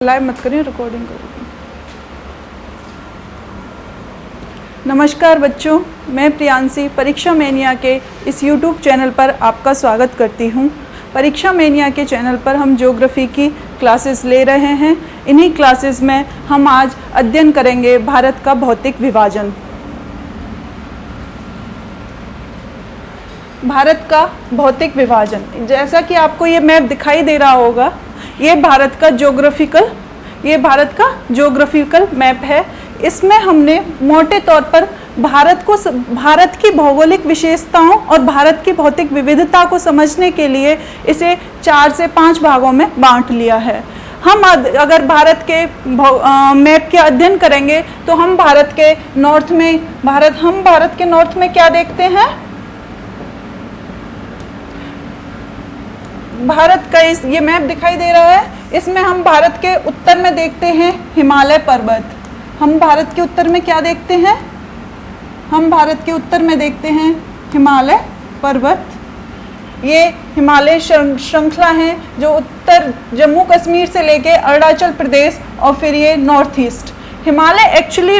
Live मत करिए, recording करो। नमस्कार बच्चों, मैं प्रियांशी परीक्षा मेनिया के इस YouTube चैनल पर आपका स्वागत करती हूँ। परीक्षा मेनिया के चैनल पर हम ज्योग्राफी की क्लासेस ले रहे हैं। इन्हीं क्लासेस में हम आज अध्ययन करेंगे भारत का भौतिक विभाजन। भारत का भौतिक विभाजन, जैसा कि आपको ये मैप दिखाई दे रहा होगा, ये भारत का ज्योग्राफिकल मैप है। इसमें हमने मोटे तौर पर भारत की भौगोलिक विशेषताओं और भारत की भौतिक विविधता को समझने के लिए इसे 4 से 5 भागों में बांट लिया है। हम अगर भारत के मैप के अध्ययन करेंगे तो हम भारत के नॉर्थ में क्या देखते हैं? भारत का ये मैप दिखाई दे रहा है, इसमें हम भारत के उत्तर में देखते हैं हिमालय पर्वत। हम भारत के उत्तर में क्या देखते हैं? हम भारत के उत्तर में देखते हैं हिमालय पर्वत। ये हिमालय श्रृंखला है जो उत्तर जम्मू कश्मीर से लेके अरुणाचल प्रदेश और फिर ये नॉर्थ ईस्ट। हिमालय एक्चुअली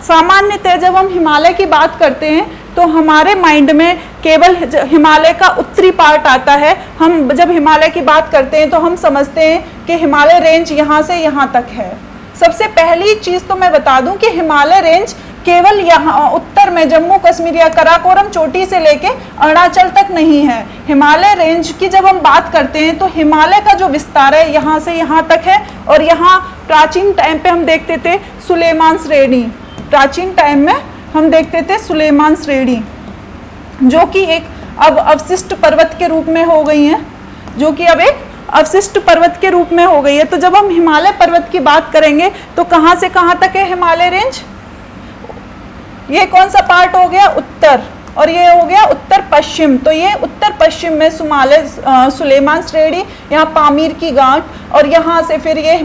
सामान्यतः जब हम हिमालय की बात करते हैं तो हमारे माइंड में केवल हिमालय का उत्तरी पार्ट आता है। हम जब हिमालय की बात करते हैं तो हम समझते हैं कि हिमालय रेंज यहाँ से यहाँ तक है। सबसे पहली चीज़ तो मैं बता दूं कि हिमालय रेंज केवल यहाँ उत्तर में जम्मू कश्मीर या कराकोरम चोटी से लेके अरुणाचल तक नहीं है। हिमालय रेंज की जब हम बात करते हैं तो हिमालय का जो विस्तार है यहाँ से यहाँ तक है। और यहाँ प्राचीन टाइम पे हम देखते थे सुलेमान श्रेणी। प्राचीन टाइम में हम देखते थे सुलेमान श्रेणी, जो कि एक अब अवशिष्ट पर्वत के रूप में हो गई है, तो जब हम हिमालय पर्वत की बात करेंगे तो कहाँ से कहाँ तक है हिमालय रेंज? ये कौन सा पार्ट हो गया? उत्तर। और ये हो गया उत्तर पश्चिम। तो ये उत्तर पश्चिम में सुलेमान श्रेणी, यहाँ पामीर की गांठ, और यहाँ से फिर ये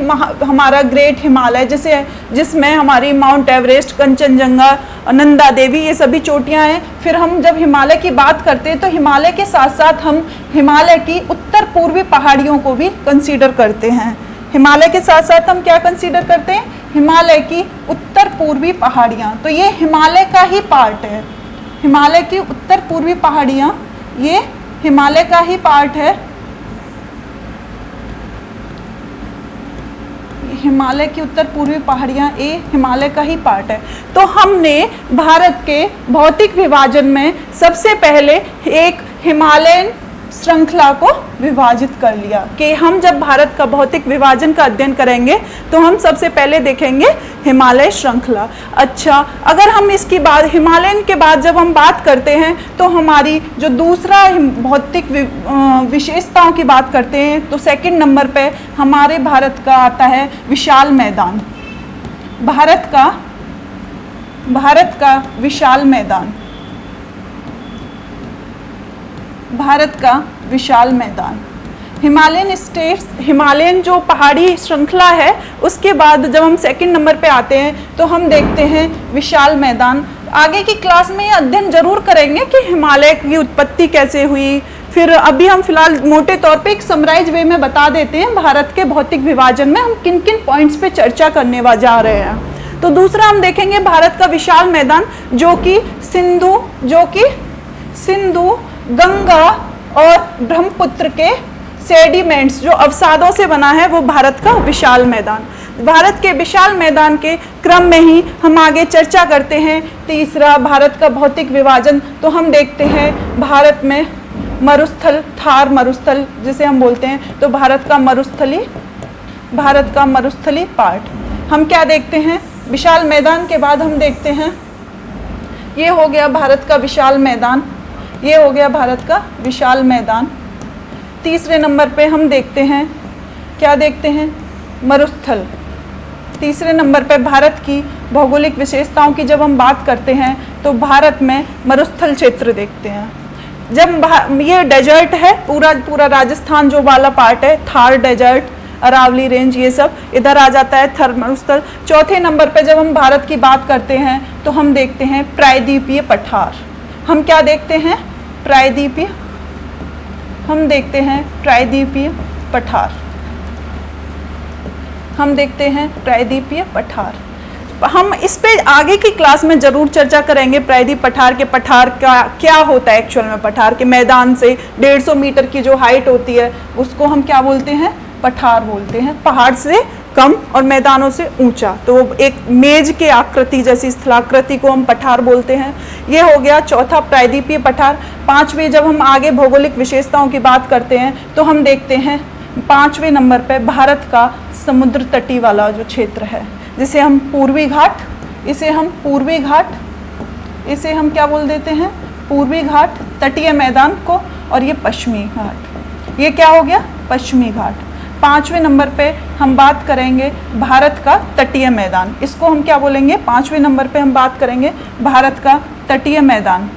हमारा ग्रेट हिमालय जिसमें हमारी माउंट एवरेस्ट, कंचनजंगा, नंदा देवी, ये सभी चोटियाँ हैं। फिर हम जब हिमालय की बात करते हैं तो हिमालय के साथ साथ हम हिमालय की उत्तर पूर्वी पहाड़ियों को भी कंसीडर करते हैं। हिमालय के साथ साथ हम क्या कंसीडर करते हैं? हिमालय की उत्तर पूर्वी पहाड़ियाँ। तो ये हिमालय का ही पार्ट है। हिमालय की उत्तर पूर्वी पहाड़ियाँ ये हिमालय का ही पार्ट है। हिमालय की उत्तर पूर्वी पहाड़ियाँ ये हिमालय का ही पार्ट है। तो हमने भारत के भौतिक विभाजन में सबसे पहले एक हिमालयन श्रृंखला को विभाजित कर लिया कि हम जब भारत का भौतिक विभाजन का अध्ययन करेंगे तो हम सबसे पहले देखेंगे हिमालय श्रृंखला। अच्छा, अगर हम इसकी बात हिमालयन के बाद जब हम बात करते हैं तो हमारी जो दूसरा भौतिक विशेषताओं की बात करते हैं तो सेकंड नंबर पे हमारे भारत का आता है विशाल मैदान। भारत का विशाल मैदान, भारत का विशाल मैदान। हिमालयन जो पहाड़ी श्रृंखला है उसके बाद जब हम सेकंड नंबर पे आते हैं तो हम देखते हैं विशाल मैदान। आगे की क्लास में ये अध्ययन जरूर करेंगे कि हिमालय की उत्पत्ति कैसे हुई। फिर अभी हम फिलहाल मोटे तौर पे एक समराइज वे में बता देते हैं भारत के भौतिक विभाजन में हम किन किन पॉइंट्स पे चर्चा करने जा रहे हैं। तो दूसरा हम देखेंगे भारत का विशाल मैदान जो कि सिंधु, गंगा और ब्रह्मपुत्र के सेडिमेंट्स जो अवसादों से बना है वो भारत का विशाल मैदान। भारत के विशाल मैदान के क्रम में ही हम आगे चर्चा करते हैं तीसरा भारत का भौतिक विभाजन। तो हम देखते हैं भारत में मरुस्थल, थार मरुस्थल जिसे हम बोलते हैं, तो भारत का मरुस्थली पार्ट। हम क्या देखते हैं? विशाल मैदान के बाद हम देखते हैं ये हो गया भारत का विशाल मैदान, ये हो गया भारत का विशाल मैदान। तीसरे नंबर पे हम देखते हैं, क्या देखते हैं? मरुस्थल। तीसरे नंबर पे भारत की भौगोलिक विशेषताओं की जब हम बात करते हैं तो भारत में मरुस्थल क्षेत्र देखते हैं। जब ये डेजर्ट है, पूरा राजस्थान जो वाला पार्ट है, थार डेजर्ट, अरावली रेंज, ये सब इधर आ जाता है, थर मरुस्थल। चौथे नंबर पे जब हम भारत की बात करते हैं तो हम देखते हैं प्रायद्वीपीय पठार। हम क्या देखते हैं? प्रायद्वीपीय पठार। हम देखते हैं प्रायद्वीपीय पठार। हम इस पे आगे की क्लास में जरूर चर्चा करेंगे, प्रायद्वीप पठार के पठार का क्या होता है एक्चुअल में। पठार के मैदान से 150 मीटर की जो हाइट होती है उसको हम क्या बोलते हैं, पठार बोलते हैं। पहाड़ से कम और मैदानों से ऊंचा, तो एक मेज के आकृति जैसी स्थलाकृति को हम पठार बोलते हैं। ये हो गया चौथा प्रायद्वीपीय पठार। पांचवें, जब हम आगे भौगोलिक विशेषताओं की बात करते हैं तो हम देखते हैं 5वें नंबर पे भारत का समुद्र तटी वाला जो क्षेत्र है, जिसे हम पूर्वी घाट, इसे हम पूर्वी घाट, इसे हम क्या बोल देते हैं, पूर्वी घाट तटीय मैदान को, और ये पश्चिमी घाट, ये क्या हो गया, पश्चिमी घाट। 5वें नंबर पे हम बात करेंगे भारत का तटीय मैदान, इसको हम क्या बोलेंगे, 5वें नंबर पे हम बात करेंगे भारत का तटीय मैदान।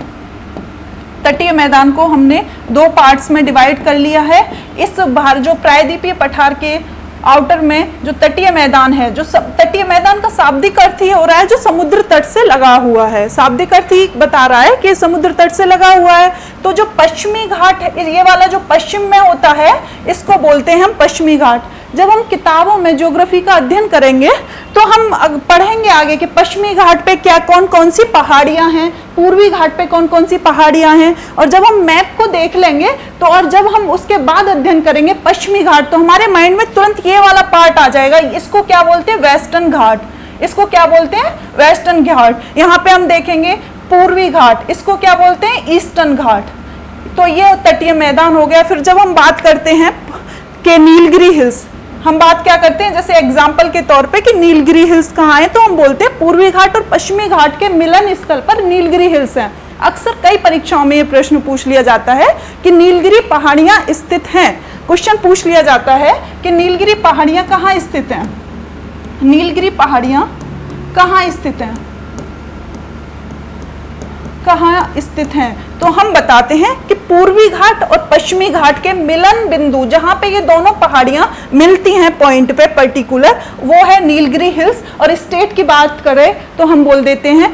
तटीय मैदान को हमने 2 पार्ट्स में डिवाइड कर लिया है। इस जो प्रायद्वीपीय पठार के आउटर में जो तटीय मैदान है, जो तटीय मैदान का शाब्दिक अर्थ ही हो रहा है जो समुद्र तट से लगा हुआ है, शाब्दिक अर्थ ही बता रहा है कि समुद्र तट से लगा हुआ है। तो जो पश्चिमी घाट है, ये वाला जो पश्चिम में होता है, इसको बोलते हैं हम पश्चिमी घाट। जब हम किताबों में ज्योग्राफी का अध्ययन करेंगे तो हम पढ़ेंगे आगे कि पश्चिमी घाट पे क्या कौन कौन सी पहाड़ियां हैं, पूर्वी घाट पे कौन कौन सी पहाड़ियां हैं, और जब हम मैप को देख लेंगे तो, और जब हम उसके बाद अध्ययन करेंगे पश्चिमी घाट, तो हमारे माइंड में तुरंत ये वाला पार्ट आ जाएगा। इसको क्या बोलते हैं, वेस्टर्न घाट। इसको क्या बोलते हैं, वेस्टर्न घाट। यहाँ पे हम देखेंगे पूर्वी घाट, इसको क्या बोलते हैं, ईस्टर्न घाट। तो ये तटीय मैदान हो गया। फिर जब हम बात करते हैं कि नीलगिरी हिल्स, हम बात क्या करते हैं, जैसे एग्जाम्पल के तौर पे कि नीलगिरी हिल्स कहाँ है, तो हम बोलते हैं पूर्वी घाट और पश्चिमी घाट के मिलन स्थल पर नीलगिरी हिल्स हैं। अक्सर कई परीक्षाओं में ये प्रश्न पूछ लिया जाता है कि नीलगिरी पहाड़ियां स्थित हैं। क्वेश्चन पूछ लिया जाता है कि नीलगिरी पहाड़ियां कहाँ स्थित हैं, नीलगिरी पहाड़ियां कहाँ स्थित हैं, कहाँ स्थित हैं। तो हम बताते हैं कि पूर्वी घाट और पश्चिमी घाट के मिलन बिंदु, जहां पे ये दोनों पहाड़ियां मिलती हैं पॉइंट पे पर्टिकुलर, वो है नीलगिरी हिल्स। और स्टेट की बात करें तो हम बोल देते हैं,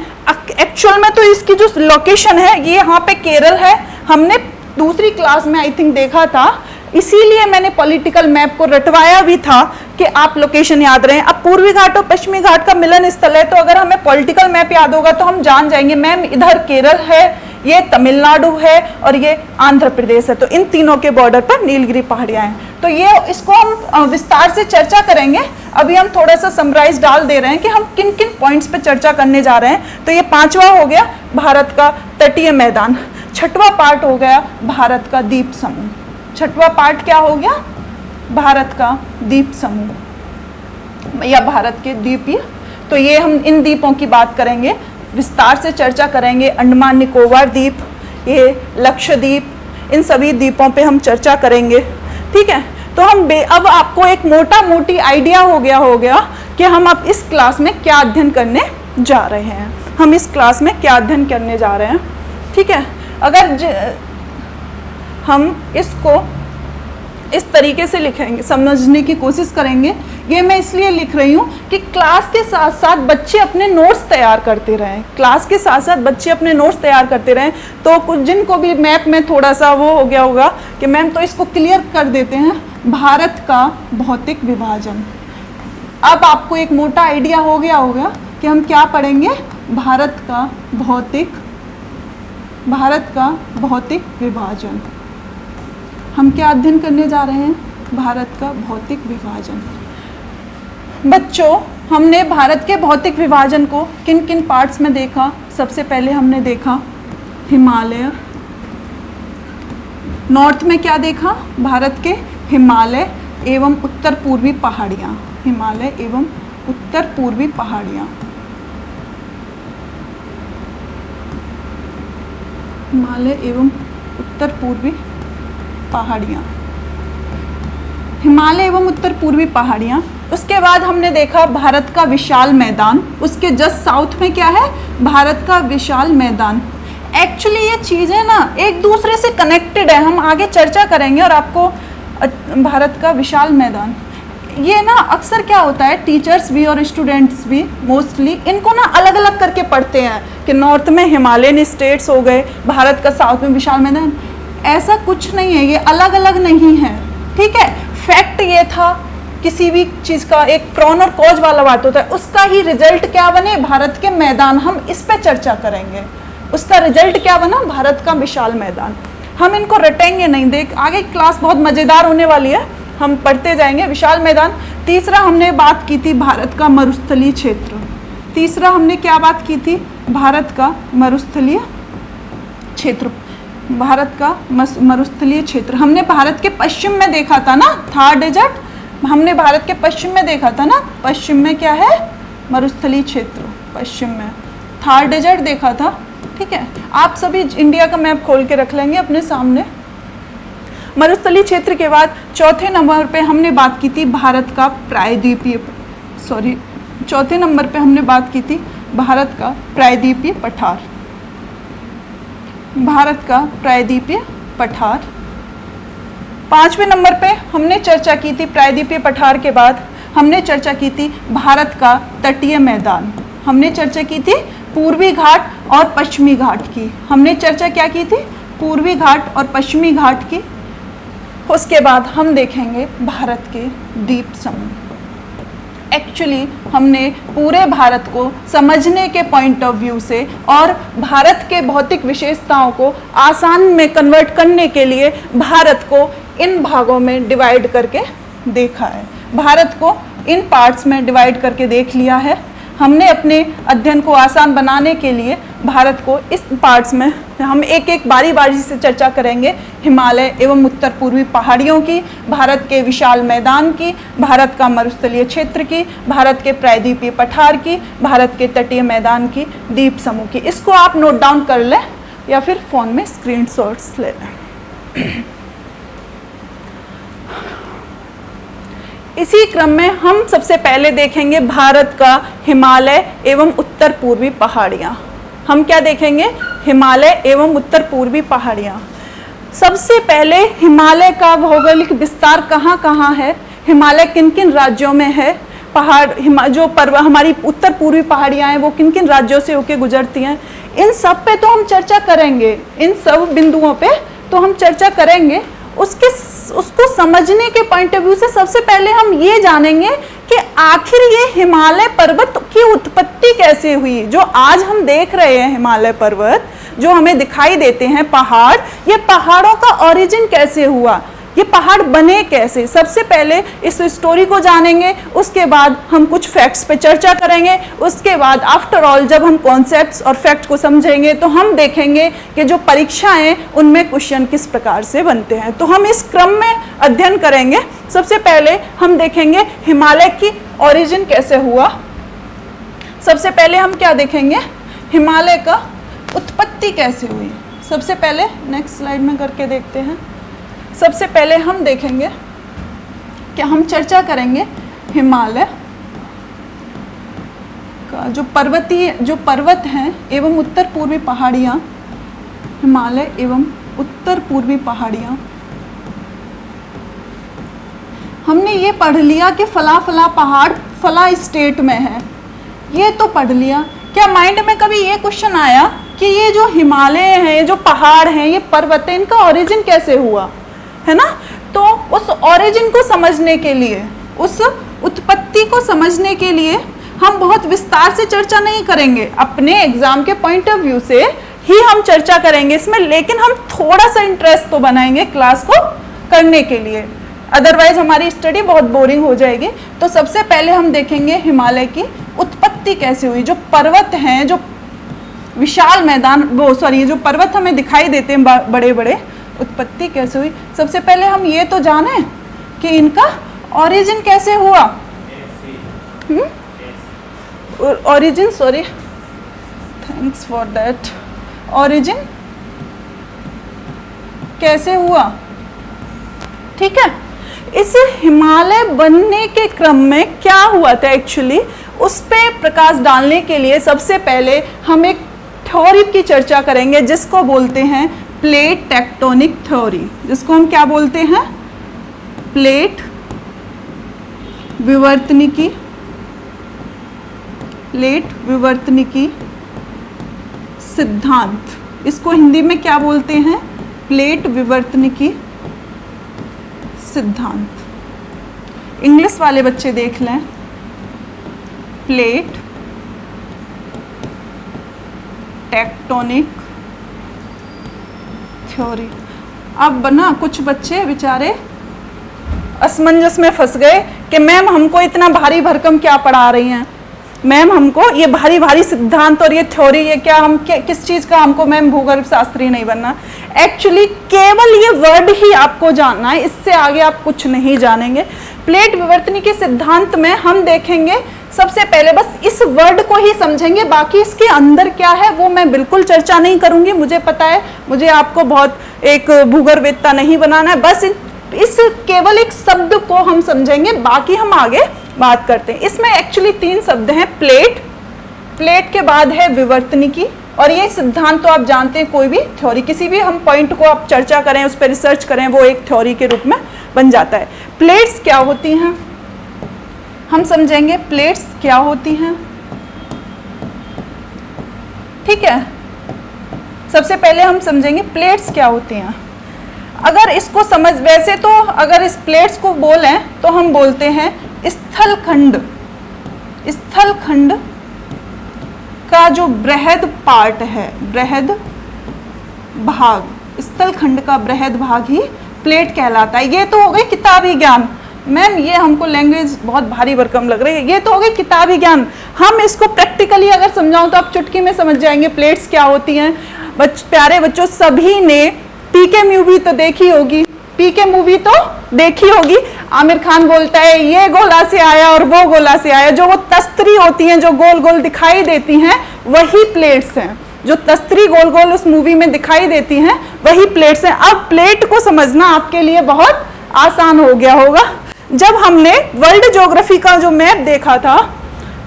एक्चुअल में तो इसकी जो लोकेशन है ये यहाँ पे केरल है। हमने दूसरी क्लास में आई थिंक देखा था, इसीलिए मैंने पॉलिटिकल मैप को रटवाया भी था कि आप लोकेशन याद रहे। अब पूर्वी घाट और पश्चिमी घाट का मिलन स्थल है, तो अगर हमें पॉलिटिकल मैप याद होगा तो हम जान जाएंगे मैम इधर केरल है, ये तमिलनाडु है और ये आंध्र प्रदेश है। तो इन तीनों के बॉर्डर पर नीलगिरी पहाड़ियां हैं। तो ये इसको हम विस्तार से चर्चा करेंगे। अभी हम थोड़ा सा समराइज डाल दे रहे हैं कि हम किन किन पॉइंट्स पे चर्चा करने जा रहे हैं। तो ये 5वां हो गया भारत का तटीय मैदान। 6वां पार्ट हो गया भारत का द्वीप समूह। 6वां पार्ट क्या हो गया, भारत का द्वीप समूह या भारत के द्वीपीय। तो ये हम इन द्वीपों की बात करेंगे, विस्तार से चर्चा करेंगे। अंडमान निकोबार द्वीप, ये लक्षद्वीप, इन सभी द्वीपों पे हम चर्चा करेंगे। ठीक है, तो हम अब आपको एक मोटा मोटी आइडिया हो गया कि हम अब इस क्लास में क्या अध्ययन करने जा रहे हैं, हम इस क्लास में क्या अध्ययन करने जा रहे हैं। ठीक है, अगर हम इसको इस तरीके से लिखेंगे, समझने की कोशिश करेंगे। ये मैं इसलिए लिख रही हूँ कि क्लास के साथ साथ बच्चे अपने नोट्स तैयार करते रहें, क्लास के साथ साथ बच्चे अपने नोट्स तैयार करते रहें। तो कुछ जिनको भी मैप में थोड़ा सा वो हो गया होगा कि मैम तो इसको क्लियर कर देते हैं, भारत का भौतिक विभाजन। अब आपको एक मोटा आइडिया हो गया होगा कि हम क्या पढ़ेंगे, भारत का भौतिक विभाजन। हम क्या अध्ययन करने जा रहे हैं, भारत का भौतिक विभाजन। बच्चों, हमने भारत के भौतिक विभाजन को किन किन पार्ट्स में देखा। सबसे पहले हमने देखा हिमालय, नॉर्थ में क्या देखा, भारत के हिमालय एवं उत्तर पूर्वी पहाड़ियाँ, हिमालय एवं उत्तर पूर्वी पहाड़ियाँ, हिमालय एवं उत्तर पूर्वी पहाड़ियाँ, हिमालय एवं उत्तर पूर्वी पहाड़ियाँ। उसके बाद हमने देखा भारत का विशाल मैदान, उसके जस्ट साउथ में क्या है, भारत का विशाल मैदान। एक्चुअली ये चीज़ें ना एक दूसरे से कनेक्टेड है, हम आगे चर्चा करेंगे। और आपको भारत का विशाल मैदान, ये ना अक्सर क्या होता है, टीचर्स भी और स्टूडेंट्स भी मोस्टली इनको ना अलग अलग करके पढ़ते हैं कि नॉर्थ में हिमालयन स्टेट्स हो गए, भारत का साउथ में विशाल मैदान। ऐसा कुछ नहीं है, ये अलग अलग नहीं है। ठीक है, फैक्ट ये था कि किसी भी चीज़ का एक प्रॉन और कॉज वाला बात होता है, उसका ही रिजल्ट क्या बने, भारत के मैदान। हम इस पे चर्चा करेंगे, उसका रिजल्ट क्या बना, भारत का विशाल मैदान। हम इनको रटेंगे नहीं, देख आगे क्लास बहुत मज़ेदार होने वाली है, हम पढ़ते जाएंगे। विशाल मैदान। तीसरा हमने बात की थी भारत का मरुस्थलीय क्षेत्र। तीसरा हमने क्या बात की थी, भारत का मरुस्थलीय क्षेत्र। भारत का मरुस्थलीय क्षेत्र हमने भारत के पश्चिम में देखा था ना, थार डेजर्ट हमने भारत के पश्चिम में देखा था ना। पश्चिम में क्या है, मरुस्थलीय क्षेत्र, पश्चिम में थार डेजर्ट देखा था। ठीक है, आप सभी इंडिया का मैप खोल के रख लेंगे अपने सामने। मरुस्थलीय क्षेत्र के बाद चौथे नंबर पे हमने बात की थी भारत का प्रायद्वीपीय, चौथे नंबर पे हमने बात की थी भारत का प्रायद्वीपीय पठार। भारत का प्रायद्वीपीय पठार। पांचवें नंबर पे हमने चर्चा की थी प्रायद्वीपीय पठार के बाद हमने चर्चा की थी भारत का तटीय मैदान। हमने चर्चा की थी पूर्वी घाट और पश्चिमी घाट की। हमने चर्चा क्या की थी, पूर्वी घाट और पश्चिमी घाट की। उसके बाद हम देखेंगे भारत के द्वीप समूह। एक्चुअली हमने पूरे भारत को समझने के पॉइंट ऑफ व्यू से और भारत के भौतिक विशेषताओं को आसान में कन्वर्ट करने के लिए भारत को इन भागों में डिवाइड करके देखा है। भारत को इन पार्ट्स में डिवाइड करके देख लिया है हमने। अपने अध्ययन को आसान बनाने के लिए भारत को इस पार्ट्स में हम एक एक बारी बारी से चर्चा करेंगे। हिमालय एवं उत्तर पूर्वी पहाड़ियों की, भारत के विशाल मैदान की, भारत का मरुस्थलीय क्षेत्र की, भारत के प्रायद्वीपीय पठार की, भारत के तटीय मैदान की, द्वीप समूह की। इसको आप नोट डाउन कर लें या फिर फ़ोन में स्क्रीनशॉट्स ले लें। इसी क्रम में हम सबसे पहले देखेंगे भारत का हिमालय एवं उत्तर पूर्वी पहाड़ियाँ। हम क्या देखेंगे, हिमालय एवं उत्तर पूर्वी पहाड़ियाँ। सबसे पहले हिमालय का भौगोलिक विस्तार कहाँ कहाँ है, हिमालय किन किन राज्यों में है, पहाड़ जो हमारी उत्तर पूर्वी पहाड़ियाँ हैं वो किन किन राज्यों से होके गुजरती हैं, इन सब पे तो हम चर्चा करेंगे। इन सब बिंदुओं पे तो हम चर्चा करेंगे। उसको समझने के पॉइंट ऑफ व्यू से सबसे पहले हम ये जानेंगे कि आखिर ये हिमालय पर्वत की उत्पत्ति कैसे हुई। जो आज हम देख रहे हैं हिमालय पर्वत जो हमें दिखाई देते हैं पहाड़, ये पहाड़ों का ओरिजिन कैसे हुआ, ये पहाड़ बने कैसे। सबसे पहले इस स्टोरी को जानेंगे, उसके बाद हम कुछ फैक्ट्स पे चर्चा करेंगे। उसके बाद आफ्टर ऑल जब हम कॉन्सेप्ट्स और फैक्ट को समझेंगे तो हम देखेंगे कि जो परीक्षाएं उनमें क्वेश्चन किस प्रकार से बनते हैं। तो हम इस क्रम में अध्ययन करेंगे। सबसे पहले हम देखेंगे हिमालय की ओरिजिन कैसे हुआ। सबसे पहले हम क्या देखेंगे, हिमालय का उत्पत्ति कैसे हुई। सबसे पहले नेक्स्ट स्लाइड में करके देखते हैं। सबसे पहले हम देखेंगे कि हम चर्चा करेंगे हिमालय का जो पर्वत हैं एवं उत्तर पूर्वी पहाड़ियाँ, हिमालय एवं उत्तर पूर्वी पहाड़ियाँ। हमने ये पढ़ लिया कि फला फला पहाड़ फला स्टेट में है, ये तो पढ़ लिया। क्या माइंड में कभी ये क्वेश्चन आया कि ये जो हिमालय हैं, जो पहाड़ हैं, ये पर्वत हैं, इनका ओरिजिन कैसे हुआ, है ना। तो उस ओरिजिन को समझने के लिए, उस उत्पत्ति को समझने के लिए हम बहुत विस्तार से चर्चा नहीं करेंगे। अपने एग्जाम के पॉइंट ऑफ व्यू से ही हम चर्चा करेंगे इसमें, लेकिन हम थोड़ा सा इंटरेस्ट तो बनाएंगे क्लास को करने के लिए, अदरवाइज हमारी स्टडी बहुत बोरिंग हो जाएगी। तो सबसे पहले हम देखेंगे हिमालय की उत्पत्ति कैसे हुई। जो पर्वत हैं, जो विशाल मैदान, जो पर्वत हमें दिखाई देते हैं बड़े बड़े, उत्पत्ति कैसे हुई। सबसे पहले हम ये तो जाने कि इनका ओरिजिन कैसे हुआ। Origin, sorry, thanks for that. Origin कैसे हुआ, ठीक है। इस हिमालय बनने के क्रम में क्या हुआ था एक्चुअली, उस पर प्रकाश डालने के लिए सबसे पहले हम एक थ्योरी की चर्चा करेंगे जिसको बोलते हैं प्लेट टेक्टोनिक थ्योरी। जिसको हम क्या बोलते हैं, प्लेट विवर्तनिकी, प्लेट विवर्तनिकी सिद्धांत। इसको हिंदी में क्या बोलते हैं, प्लेट विवर्तनिकी सिद्धांत। इंग्लिश वाले बच्चे देख लें, प्लेट, टेक्टोनिक थ्योरी। अब ना कुछ बच्चे बेचारे असमंजस में फंस गए कि मैम हमको इतना भारी भरकम क्या पढ़ा रही हैं, मैम हमको ये भारी भारी सिद्धांत और ये थ्योरी, ये क्या हम किस चीज़ का हमको मैम भूगर्भ शास्त्री नहीं बनना। एक्चुअली केवल ये वर्ड ही आपको जानना है, इससे आगे आप कुछ नहीं जानेंगे। प्लेट विवर्तनी के सिद्धांत में हम देखेंगे सबसे पहले बस इस वर्ड को ही समझेंगे, बाकी इसके अंदर क्या है वो मैं बिल्कुल चर्चा नहीं करूंगी। मुझे पता है, मुझे आपको बहुत एक भूगर्भवेत्ता नहीं बनाना है, बस इस केवल एक शब्द को हम समझेंगे, बाकी हम आगे बात करते हैं। इसमें एक्चुअली 3 शब्द हैं, प्लेट, प्लेट के बाद है विवर्तनिकी, और ये सिद्धांत तो आप जानते हैं, कोई भी थ्योरी, किसी भी हम पॉइंट को आप चर्चा करें, उस पर रिसर्च करें, वो एक थ्योरी के रूप में बन जाता है। प्लेट्स क्या होती हैं हम समझेंगे, प्लेट्स क्या होती हैं, ठीक है। सबसे पहले हम समझेंगे प्लेट्स क्या होती हैं। अगर इसको समझ, वैसे तो अगर इस प्लेट्स को बोलें तो हम बोलते हैं स्थलखंड, स्थलखंड का जो बृहद पार्ट है, बृहद भाग, स्थलखंड का बृहद भाग ही प्लेट कहलाता है। ये तो हो गई किताबी ज्ञान। मैम ये हमको लैंग्वेज बहुत भारी भरकम लग रही है, ये तो हो गई किताबी ज्ञान। हम इसको प्रैक्टिकली अगर समझाऊं तो आप चुटकी में समझ जाएंगे प्लेट्स क्या होती हैं। प्यारे बच्चों, सभी ने पीके मूवी तो देखी होगी, पीके मूवी तो देखी होगी। आमिर खान बोलता है ये गोला से आया और वो गोला से आया, जो वो तस्तरी होती हैं जो गोल गोल दिखाई देती हैं वही प्लेट्स हैं, जो तस्तरी गोल गोल उस मूवी में दिखाई देती हैं वही प्लेट्स हैं। अब प्लेट को समझना आपके लिए बहुत आसान हो गया होगा। जब हमने वर्ल्ड ज्योग्राफी का जो मैप देखा था,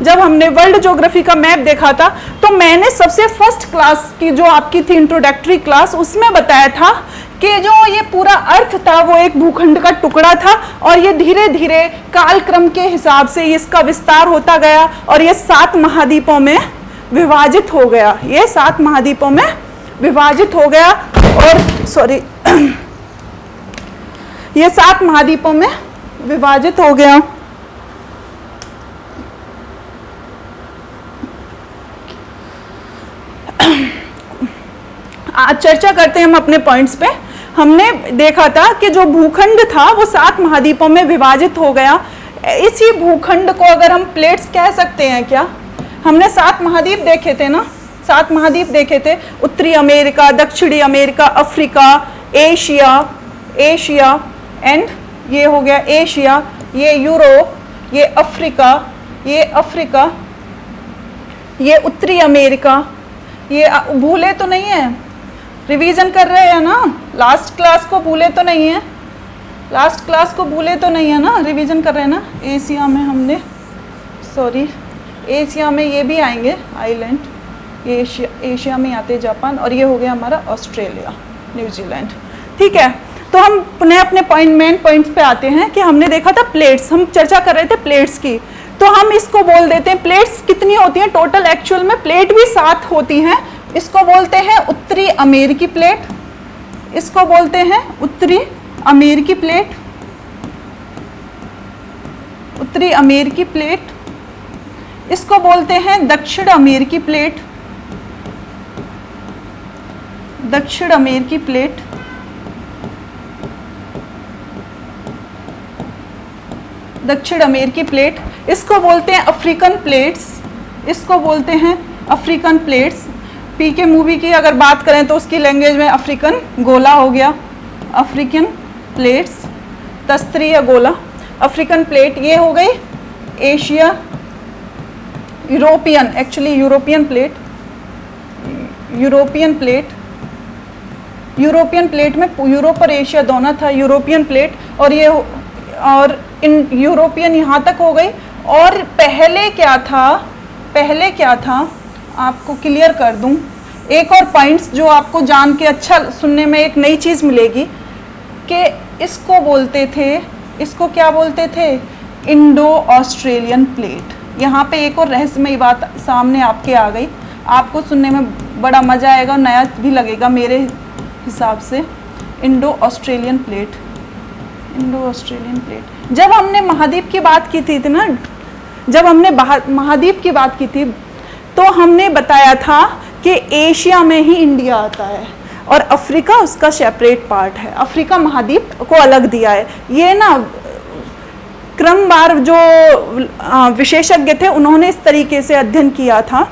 जब हमने वर्ल्ड ज्योग्राफी का मैप देखा था, तो मैंने सबसे फर्स्ट क्लास की जो आपकी थी इंट्रोडक्टरी क्लास, उसमें बताया था कि जो ये पूरा अर्थ था वो एक भूखंड का टुकड़ा था, और ये धीरे धीरे कालक्रम के हिसाब से इसका विस्तार होता गया और ये 7 महाद्वीपों में विभाजित हो गया, ये 7 महाद्वीपों में विभाजित हो गया, और सॉरी ये 7 महाद्वीपों में विभाजित हो गया। आज चर्चा करते हैं हम अपने पॉइंट्स पे। हमने देखा था कि जो भूखंड था वो 7 महाद्वीपों में विभाजित हो गया। इसी भूखंड को अगर हम प्लेट्स कह सकते हैं क्या? हमने 7 महाद्वीप देखे थे ना, 7 महाद्वीप देखे थे, उत्तरी अमेरिका, दक्षिणी America, Africa, Asia, Asia and ये हो गया एशिया, ये यूरोप, ये अफ्रीका, ये अफ्रीका, ये उत्तरी अमेरिका। ये भूले तो नहीं है? रिवीजन कर रहे हैं ना? लास्ट क्लास को भूले तो नहीं है? लास्ट क्लास को भूले तो नहीं है ना? रिवीजन कर रहे हैं ना? एशिया में हमने, सॉरी, एशिया में ये भी आएंगे आइलैंड, ये एशिया में आते हैं जापान, और ये हो गया हमारा ऑस्ट्रेलिया, न्यूजीलैंड। ठीक है, तो हम पुनः अपने मेन पॉइंट्स पे आते हैं कि हमने देखा था प्लेट्स, हम चर्चा कर रहे थे प्लेट्स की, तो हम इसको बोल देते हैं, प्लेट्स कितनी होती हैं टोटल? एक्चुअल में प्लेट भी 7 होती हैं। इसको बोलते हैं उत्तरी अमेरिकी प्लेट, इसको बोलते हैं उत्तरी अमेरिकी प्लेट, उत्तरी अमेरिकी प्लेट, इसको बोलते हैं दक्षिण अमेरिकी प्लेट, दक्षिण अमेरिकी प्लेट, दक्षिण अमेरिकी प्लेट, इसको बोलते हैं अफ्रीकन प्लेट्स, इसको बोलते हैं अफ्रीकन प्लेट्स। पीके मूवी की अगर बात करें तो उसकी लैंग्वेज में अफ्रीकन गोला हो गया, अफ्रीकन प्लेट्स, तस्तरी या गोला, अफ्रीकन प्लेट। ये हो गई Asia, European, actually European plate, European plate, European plate में यूरोप और एशिया दोनों था, यूरोपियन प्लेट, और ये और इन यूरोपियन यहाँ तक हो गई। और पहले क्या था, पहले क्या था आपको क्लियर कर दूं, एक और पॉइंट्स जो आपको जान के अच्छा सुनने में एक नई चीज़ मिलेगी कि इसको बोलते थे, इसको क्या बोलते थे? Indo Australian plate. यहाँ पे एक और रहस्यमयी बात सामने आपके आ गई, आपको सुनने में बड़ा मज़ा आएगा, नया भी लगेगा मेरे हिसाब से। Indo Australian plate, Indo Australian plate, जब हमने महाद्वीप की बात की थी ना, जब हमने महाद्वीप की बात की थी तो हमने बताया था कि एशिया में ही इंडिया आता है और अफ्रीका उसका सेपरेट पार्ट है। अफ्रीका महाद्वीप को अलग दिया है। ये ना क्रमवार जो विशेषज्ञ थे उन्होंने इस तरीके से अध्ययन किया था।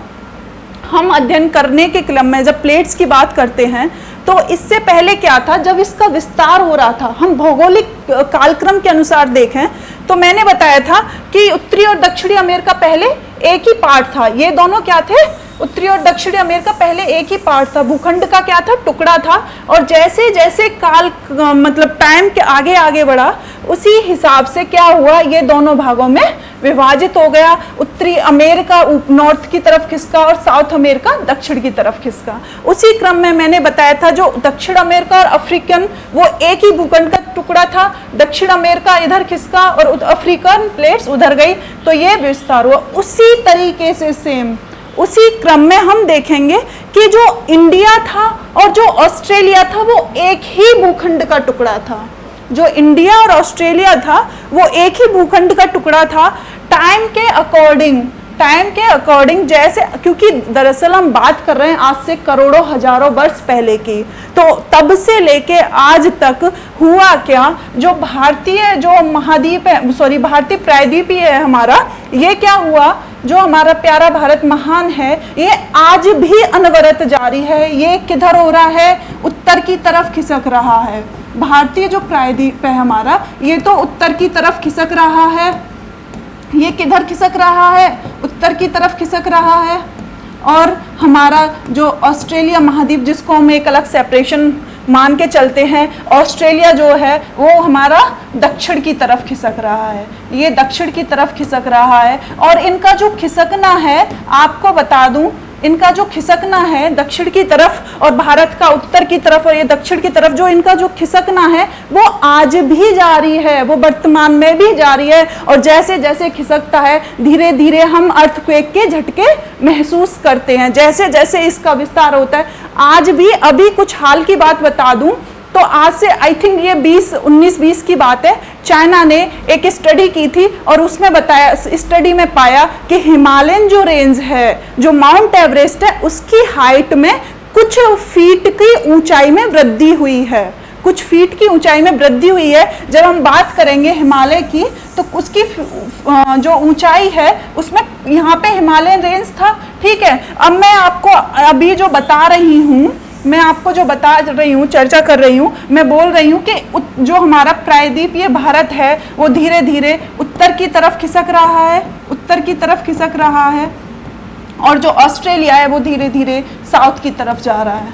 हम अध्ययन करने के क्रम में जब प्लेट्स की बात करते हैं तो इससे पहले क्या था, जब इसका विस्तार हो रहा था, हम भौगोलिक कालक्रम के अनुसार देखें तो मैंने बताया था कि उत्तरी और दक्षिणी अमेरिका पहले एक ही पार्ट था। ये दोनों क्या थे, उत्तरी और दक्षिणी अमेरिका पहले एक ही पार्ट था, भूखंड का क्या था, टुकड़ा था। और जैसे जैसे काल मतलब टाइम के आगे आगे बढ़ा उसी हिसाब से क्या हुआ, ये दोनों भागों में विभाजित हो गया। उत्तरी अमेरिका नॉर्थ की तरफ खिसका और साउथ अमेरिका दक्षिण की तरफ खिसका। उसी क्रम में मैंने बताया था जो दक्षिण अमेरिका और अफ्रीकन वो एक ही भूखंड का टुकड़ा था, दक्षिण अमेरिका इधर खिसका और अफ्रीकन प्लेट्स उधर गई, तो ये विस्तार हुआ। उसी तरीके से सेम उसी क्रम में हम देखेंगे कि जो इंडिया था और जो ऑस्ट्रेलिया था वो एक ही भूखंड का टुकड़ा था। जो इंडिया और ऑस्ट्रेलिया था वो एक ही भूखंड का टुकड़ा था। टाइम के अकॉर्डिंग जैसे, क्योंकि दरअसल हम बात कर रहे हैं आज से करोड़ों हजारों वर्ष पहले की, तो तब से लेके आज तक हुआ क्या, जो भारतीय जो महाद्वीप है, सॉरी भारतीय प्रायद्वीपीय है हमारा, ये क्या हुआ, जो हमारा प्यारा भारत महान है ये आज भी अनवरत जारी है। ये किधर हो रहा है, उत्तर की तरफ खिसक रहा है। भारतीय जो प्रायद्वीप है हमारा ये तो उत्तर की तरफ खिसक रहा है। ये किधर खिसक रहा है, उत्तर की तरफ खिसक रहा है। और हमारा जो ऑस्ट्रेलिया महाद्वीप जिसको हम एक अलग सेपरेशन मान के चलते हैं, ऑस्ट्रेलिया जो है वो हमारा दक्षिण की तरफ खिसक रहा है। ये दक्षिण की तरफ खिसक रहा है। और इनका जो खिसकना है आपको बता दूं, इनका जो खिसकना है दक्षिण की तरफ और भारत का उत्तर की तरफ और ये दक्षिण की तरफ, जो इनका जो खिसकना है वो आज भी जारी है, वो वर्तमान में भी जारी है। और जैसे जैसे खिसकता है धीरे धीरे हम अर्थक्वेक के झटके महसूस करते हैं, जैसे जैसे इसका विस्तार होता है। आज भी अभी कुछ हाल की बात बता दूं तो आज से आई थिंक ये 19-20 की बात है, चाइना ने एक स्टडी की थी और उसमें बताया, स्टडी में पाया कि हिमालयन जो रेंज है, जो माउंट एवरेस्ट है, उसकी हाइट में कुछ फीट की ऊंचाई में वृद्धि हुई है। कुछ फीट की ऊंचाई में वृद्धि हुई है। जब हम बात करेंगे हिमालय की तो उसकी जो ऊंचाई है उसमें यहाँ पे हिमालयन रेंज था, ठीक है। अब मैं आपको अभी जो बता रही हूँ, मैं आपको जो बता रही हूँ, चर्चा कर रही हूँ, मैं बोल रही हूँ कि जो हमारा प्रायद्वीपीय भारत है वो धीरे धीरे उत्तर की तरफ खिसक रहा है, उत्तर की तरफ खिसक रहा है। और जो ऑस्ट्रेलिया है वो धीरे धीरे साउथ की तरफ जा रहा है,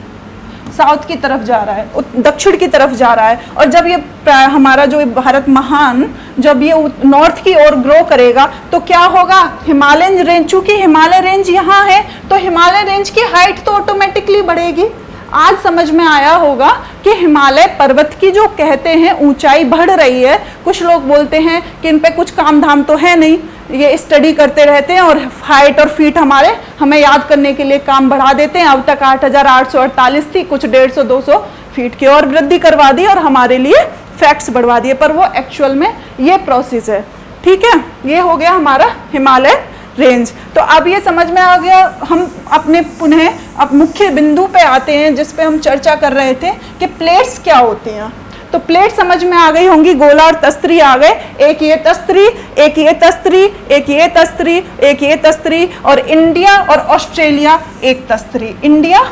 साउथ की तरफ जा रहा है, दक्षिण की तरफ जा रहा है। और जब ये हमारा जो भारत महान जब ये नॉर्थ की ओर ग्रो करेगा तो क्या होगा, हिमालयन रेंज, चूंकि हिमालय रेंज यहाँ है तो हिमालय रेंज की हाइट तो ऑटोमेटिकली बढ़ेगी। आज समझ में आया होगा कि हिमालय पर्वत की जो कहते हैं ऊंचाई बढ़ रही है। कुछ लोग बोलते हैं कि इन पे कुछ काम धाम तो है नहीं, ये स्टडी करते रहते हैं और हाइट और फीट हमें याद करने के लिए काम बढ़ा देते हैं। अब तक 8,848 थी, कुछ 150-200 फीट की और वृद्धि करवा दी और हमारे लिए फैक्ट्स बढ़वा दिए, पर वो एक्चुअल में ये प्रोसेस है, ठीक है। ये हो गया हमारा हिमालय रेंज। तो अब ये समझ में आ गया। हम अपने पुनः अब मुख्य बिंदु पे आते हैं जिस पे हम चर्चा कर रहे थे कि प्लेट्स क्या होती हैं। तो प्लेट समझ में आ गई होंगी, गोला और तस्तरी आ गए, एक ये तस्तरी, एक ये तस्तरी, एक ये तस्तरी, एक ये तस्तरी, और इंडिया और ऑस्ट्रेलिया एक तस्तरी। इंडिया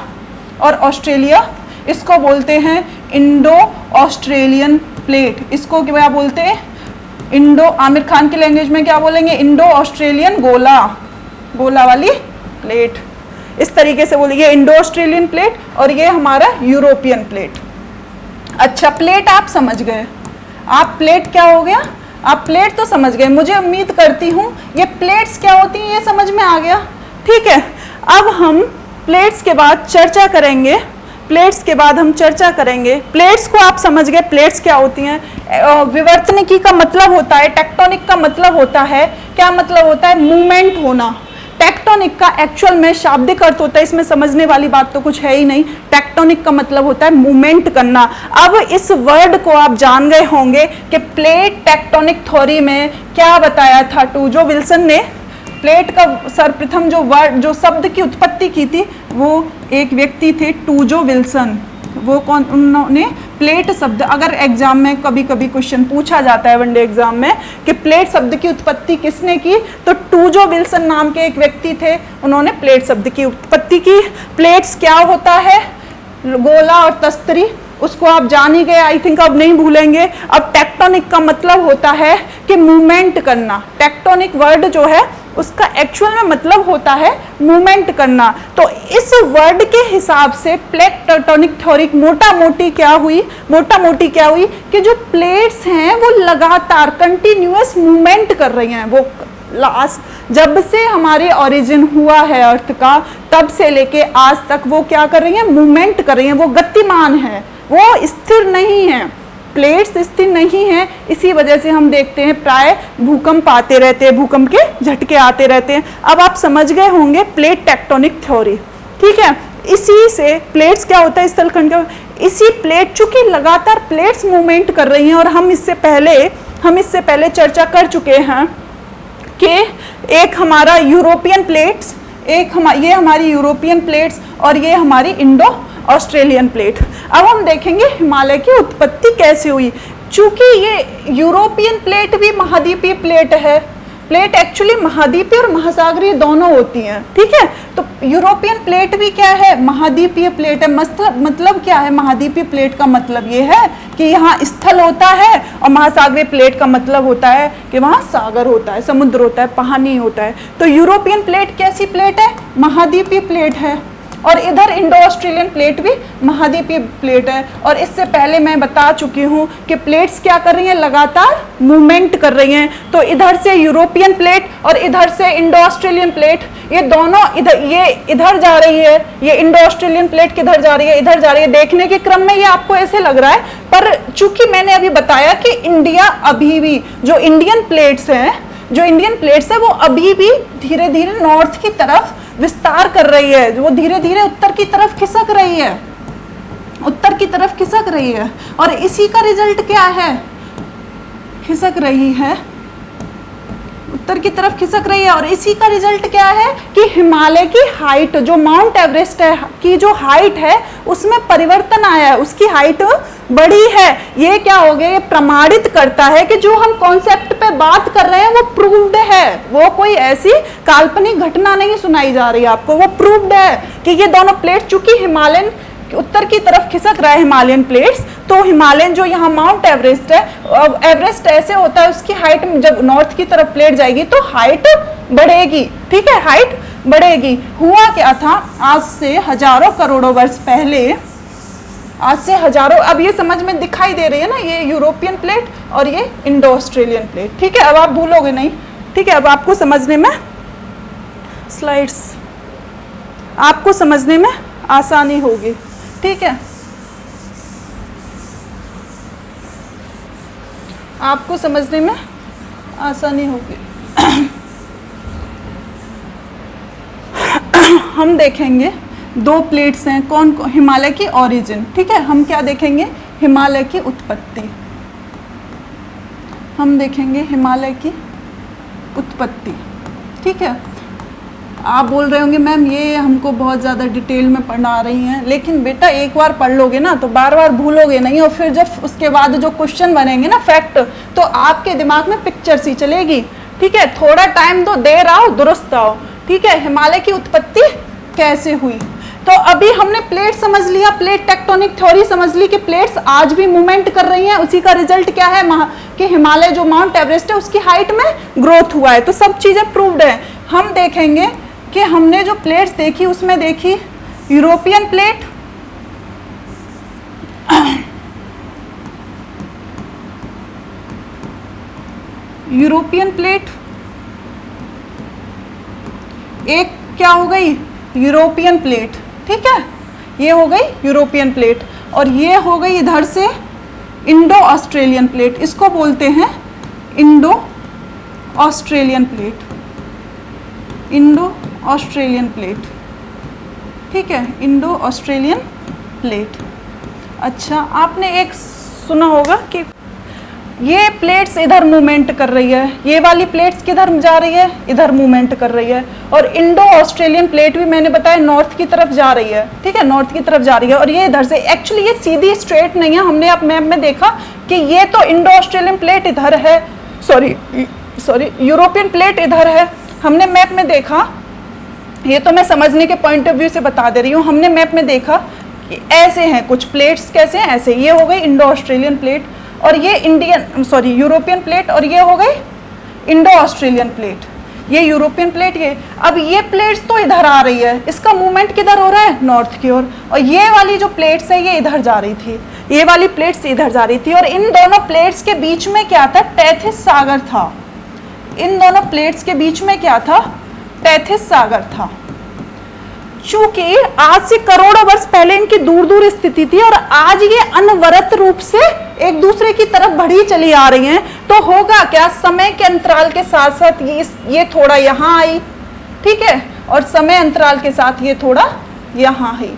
और ऑस्ट्रेलिया, इसको बोलते हैं इंडो ऑस्ट्रेलियन प्लेट। इसको क्या बोलते हैं, इंडो, आमिर खान की लैंग्वेज में क्या बोलेंगे, इंडो ऑस्ट्रेलियन गोला, गोला वाली प्लेट। इस तरीके से बोलिए इंडो ऑस्ट्रेलियन प्लेट और ये हमारा यूरोपियन प्लेट। अच्छा, प्लेट आप समझ गए, आप प्लेट क्या हो गया, आप प्लेट तो समझ गए। मुझे उम्मीद करती हूँ ये प्लेट्स क्या होती हैं ये समझ में आ गया, ठीक है। अब हम प्लेट्स के बाद चर्चा करेंगे, प्लेट्स के बाद हम चर्चा करेंगे। प्लेट्स को आप समझ गए, प्लेट्स क्या होती हैं। विवर्तनिकी का मतलब होता है, टेक्टोनिक का मतलब होता है, क्या मतलब होता है, मूवमेंट होना। टेक्टोनिक का एक्चुअल में शाब्दिक अर्थ होता है, इसमें समझने वाली बात तो कुछ है ही नहीं। टेक्टोनिक का मतलब होता है मूवमेंट करना। अब इस वर्ड को आप जान गए होंगे कि प्लेट टेक्टोनिक थ्योरी में क्या बताया था। टूजो विल्सन ने प्लेट का सर्वप्रथम जो शब्द की उत्पत्ति की थी वो एक व्यक्ति थे, टूजो विल्सन। वो कौन, उन्होंने प्लेट शब्द, अगर एग्जाम में कभी कभी क्वेश्चन पूछा जाता है वनडे एग्जाम में कि प्लेट शब्द की उत्पत्ति किसने की, तो टूजो विल्सन नाम के एक व्यक्ति थे, उन्होंने प्लेट शब्द की उत्पत्ति की। प्लेट्स क्या होता है, गोला और तस्तरी, उसको आप जान ही गए, आई थिंक अब नहीं भूलेंगे। अब टेक्टोनिक का मतलब होता है कि मूवमेंट करना। टेक्टोनिक वर्ड जो है उसका एक्चुअल में मतलब होता है मूवमेंट करना। तो इस वर्ड के हिसाब से प्लेट टेक्टोनिक थ्योरी मोटा मोटी क्या हुई कि जो प्लेट्स हैं वो लगातार कंटिन्यूअस मूवमेंट कर रही हैं। वो लास्ट जब से हमारे ओरिजिन हुआ है अर्थ का, तब से लेके आज तक वो क्या कर रही हैं, मूवमेंट कर रही हैं, वो गतिमान है, वो स्थिर नहीं है। प्लेट्स स्थिर नहीं है, इसी वजह से हम देखते हैं प्राय भूकंप आते रहते हैं, भूकंप के झटके आते रहते हैं। अब आप समझ गए होंगे प्लेट टेक्टोनिक थ्योरी, ठीक है। इसी से प्लेट्स क्या होता है, स्थलखंड का, इसी प्लेट, चूंकि लगातार प्लेट्स मूवमेंट कर रही हैं, और हम इससे पहले चर्चा कर चुके हैं कि एक हमारा यूरोपियन प्लेट्स, ये हमारी यूरोपियन प्लेट्स और ये हमारी इंडो ऑस्ट्रेलियन प्लेट। अब हम देखेंगे हिमालय की उत्पत्ति कैसे हुई। चूंकि ये यूरोपियन प्लेट भी महाद्वीपीय प्लेट है, प्लेट एक्चुअली महाद्वीपीय और महासागरीय दोनों होती हैं, ठीक है। तो यूरोपियन प्लेट भी क्या है, महाद्वीपीय प्लेट है। मतलब क्या है, महाद्वीपीय प्लेट का मतलब ये है कि यहाँ स्थल होता है, और महासागरीय प्लेट का मतलब होता है कि वहाँ सागर होता है, समुद्र होता है, पानी होता है। तो यूरोपियन प्लेट कैसी प्लेट है, महाद्वीपीय प्लेट है, और इधर इंडो ऑस्ट्रेलियन प्लेट भी महाद्वीपीय प्लेट है। और इससे पहले मैं बता चुकी हूँ कि प्लेट्स क्या कर रही हैं, लगातार मूवमेंट कर रही हैं। तो इधर से यूरोपियन प्लेट और इधर से इंडो ऑस्ट्रेलियन प्लेट, ये दोनों इधर जा रही है, ये इंडो ऑस्ट्रेलियन प्लेट किधर जा रही है, इधर जा रही है। देखने के क्रम में ये आपको ऐसे लग रहा है, पर चूंकि मैंने अभी बताया कि इंडिया अभी भी जो इंडियन प्लेट्स है वो अभी भी धीरे धीरे नॉर्थ की तरफ विस्तार कर रही है, वो धीरे धीरे उत्तर की तरफ खिसक रही है, और इसी का रिजल्ट क्या है, खिसक रही है, उत्तर की तरफ खिसक रही है। और इसी का रिजल्ट क्या है कि हिमालय की हाइट, जो माउंट एवरेस्ट है की जो हाइट है उसमें परिवर्तन आया है, उसकी हाइट बड़ी है। ये क्या हो गया, ये प्रमाणित करता है कि जो हम कॉन्सेप्ट पे बात कर रहे हैं वो प्रूव्ड है, वो कोई ऐसी काल्पनिक घटना नहीं सुनाई जा रही है आपको, वो प्रूव्ड है कि ये दोनों प्लेट, चूंकि हिमालयन उत्तर की तरफ खिसक रहा है हिमालयन प्लेट्स, तो हिमालयन जो यहाँ माउंट एवरेस्ट है, एवरेस्ट ऐसे होता है उसकी हाइट जब नॉर्थ की तरफ प्लेट जाएगी तो हाइट बढ़ेगी, ठीक है, हाइट बढ़ेगी। हुआ क्या था, आज से हजारों करोड़ों वर्ष पहले, अब ये समझ में दिखाई दे रही है ना, ये यूरोपियन प्लेट और ये इंडो ऑस्ट्रेलियन प्लेट, ठीक है। अब आप भूलोगे नहीं, ठीक है। अब आपको समझने में स्लाइड्स, आपको समझने में आसानी होगी, ठीक है, आपको समझने में आसानी होगी। हम देखेंगे दो प्लेट्स हैं, कौन हिमालय की ओरिजिन, ठीक है। हम क्या देखेंगे, हिमालय की उत्पत्ति, हम देखेंगे हिमालय की उत्पत्ति, ठीक है। आप बोल रहे होंगे मैम ये हमको बहुत ज़्यादा डिटेल में पढ़ा रही हैं, लेकिन बेटा एक बार पढ़ लोगे ना तो बार बार भूलोगे नहीं, और फिर जब उसके बाद जो क्वेश्चन बनेंगे ना फैक्ट, तो आपके दिमाग में पिक्चर सी चलेगी, ठीक है। थोड़ा टाइम तो देर आओ दुरुस्त आओ, ठीक है। हिमालय की उत्पत्ति कैसे हुई, तो अभी हमने प्लेट समझ लिया, प्लेट टेक्टोनिक थ्योरी समझ ली कि प्लेट्स आज भी मूवमेंट कर रही हैं। उसी का रिजल्ट क्या है कि हिमालय जो माउंट एवरेस्ट है उसकी हाइट में ग्रोथ हुआ है, तो सब चीज़ें प्रूव्ड है। हम देखेंगे कि हमने जो प्लेट्स देखी उसमें देखी यूरोपियन प्लेट, एक क्या हो गई यूरोपियन प्लेट, ठीक है, ये हो गई यूरोपियन प्लेट, और ये हो गई इधर से इंडो ऑस्ट्रेलियन प्लेट, इसको बोलते हैं Indo Australian plate, Indo Australian plate, ठीक है, इंडो ऑस्ट्रेलियन प्लेट। अच्छा, आपने एक सुना होगा कि ये प्लेट्स इधर मूवमेंट कर रही है, ये वाली प्लेट्स किधर जा रही है, इधर मूवमेंट कर रही है, और इंडो ऑस्ट्रेलियन प्लेट भी मैंने बताया नॉर्थ की तरफ जा रही है, ठीक है, नॉर्थ की तरफ जा रही है, और ये इधर से, एक्चुअली ये सीधी स्ट्रेट नहीं है, हमने आप मैप में देखा कि ये तो इंडो ऑस्ट्रेलियन प्लेट इधर है, सॉरी यूरोपियन प्लेट इधर है, हमने मैप में देखा, ये तो मैं समझने के पॉइंट ऑफ व्यू से बता दे रही हूँ, हमने मैप में देखा कि ऐसे हैं कुछ प्लेट्स, कैसे हैं, ऐसे, ये हो गई इंडो ऑस्ट्रेलियन प्लेट, और ये यूरोपियन प्लेट, और ये हो गई इंडो ऑस्ट्रेलियन प्लेट, ये यूरोपियन प्लेट, ये अब ये प्लेट्स तो इधर आ रही है, इसका मूवमेंट किधर हो रहा है, नॉर्थ की ओर, और ये वाली जो प्लेट्स है ये इधर जा रही थी, ये वाली प्लेट्स इधर जा रही थी, और इन दोनों प्लेट्स के बीच में क्या था, टेथिस सागर था, इन दोनों प्लेट्स के बीच में क्या था, टेथिस सागर था। चूंकि आज से करोड़ों वर्ष पहले इनकी दूर दूर स्थिति थी और आज ये अनवरत रूप से एक दूसरे की तरफ बढ़ी चली आ रही हैं, तो होगा क्या, समय के अंतराल के साथ साथ ये थोड़ा यहाँ आई, ठीक है, और समय अंतराल के साथ ये थोड़ा यहाँ आई,